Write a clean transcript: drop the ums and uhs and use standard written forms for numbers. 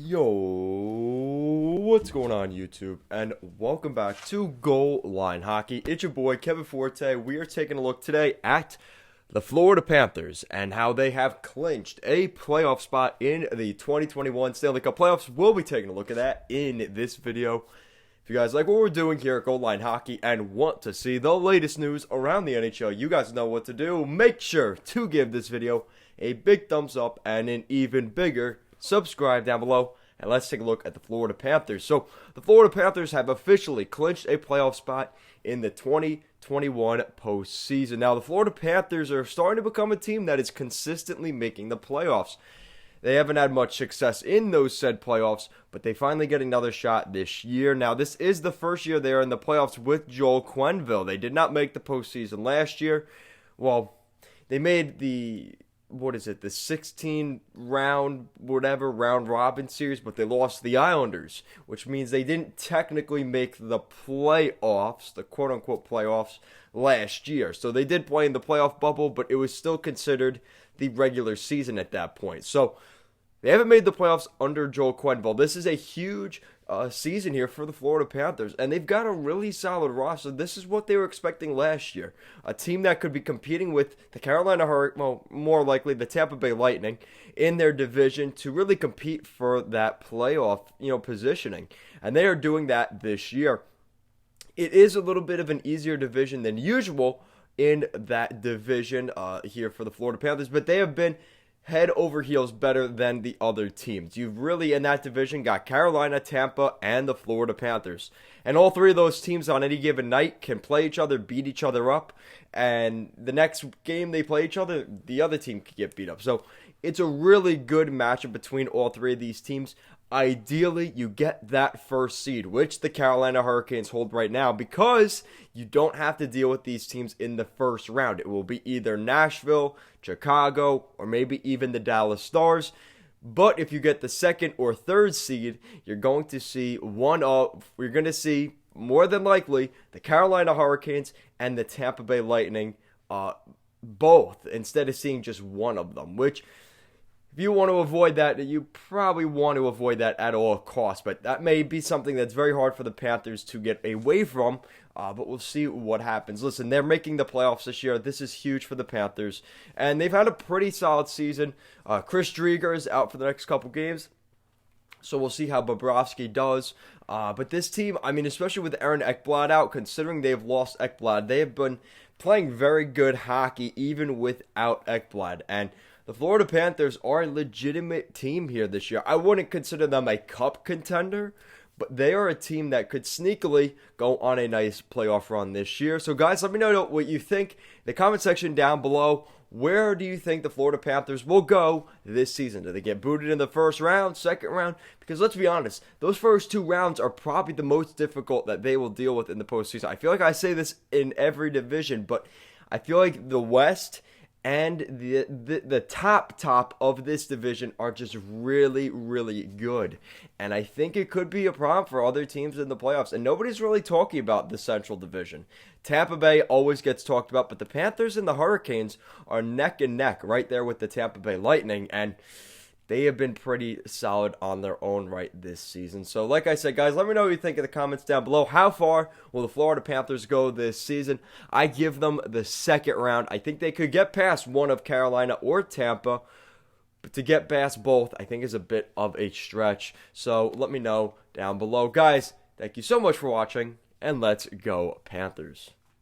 Yo, what's going on YouTube? And welcome back to Goal Line Hockey. It's your boy Kevin Forte. We are taking a look today at the Florida Panthers and how they have clinched a playoff spot in the 2021 Stanley Cup playoffs. We'll be taking a look at that in this video. If you guys like what we're doing here at Goal Line Hockey and want to see the latest news around the NHL, you guys know what to do. Make sure to give this video a big thumbs up and an even bigger subscribe down below, and let's take a look at the Florida Panthers. So, the Florida Panthers have officially clinched a playoff spot in the 2021 postseason. Now, the Florida Panthers are starting to become a team that is consistently making the playoffs. They haven't had much success in those said playoffs, but they finally get another shot this year. Now, this is the first year they are in the playoffs with Quenneville. They did not make the postseason last year. Well, they made the 16 round robin series, but they lost to the Islanders, which means they didn't technically make the playoffs, the quote-unquote playoffs, last year. So they did play in the playoff bubble, but it was still considered the regular season at that point. So they haven't made the playoffs under Quenneville. This is a huge season here for the Florida Panthers, and they've got a really solid roster. This is what they were expecting last year. A team that could be competing with the Carolina Hurricanes, well, more likely the Tampa Bay Lightning, in their division to really compete for that playoff, positioning. And they are doing that this year. It is a little bit of an easier division than usual in that division here for the Florida Panthers, but they have been head over heels better than the other teams. You've really, in that division, got Carolina, Tampa, and the Florida Panthers. And all three of those teams on any given night can play each other, beat each other up, and the next game they play each other, the other team can get beat up. So it's a really good matchup between all three of these teams. Ideally, you get that first seed, which the Carolina Hurricanes hold right now, because you don't have to deal with these teams in the first round. It will be either Nashville, Chicago, or maybe even the Dallas Stars. But if you get the second or third seed, you're going to see more than likely the Carolina Hurricanes and the Tampa Bay Lightning, both, instead of seeing just one of them, which, if you want to avoid that, you probably want to avoid that at all costs. But that may be something that's very hard for the Panthers to get away from. But we'll see what happens. Listen, they're making the playoffs this year. This is huge for the Panthers. And they've had a pretty solid season. Chris Driedger is out for the next couple games, so we'll see how Bobrovsky does. But this team, especially with Aaron Ekblad out, considering they've lost Ekblad, they have been playing very good hockey even without Ekblad. And the Florida Panthers are a legitimate team here this year. I wouldn't consider them a cup contender, but they are a team that could sneakily go on a nice playoff run this year. So guys, let me know what you think in the comment section down below. Where do you think the Florida Panthers will go this season? Do they get booted in the first round, second round? Because let's be honest, those first two rounds are probably the most difficult that they will deal with in the postseason. I feel like I say this in every division, but I feel like the West and the top of this division are just really, really good. And I think it could be a problem for other teams in the playoffs. And nobody's really talking about the Central Division. Tampa Bay always gets talked about, but the Panthers and the Hurricanes are neck and neck right there with the Tampa Bay Lightning. And they have been pretty solid on their own right this season. So like I said, guys, let me know what you think in the comments down below. How far will the Florida Panthers go this season? I give them the second round. I think they could get past one of Carolina or Tampa, but to get past both, I think is a bit of a stretch. So let me know down below. Guys, thank you so much for watching, and let's go Panthers.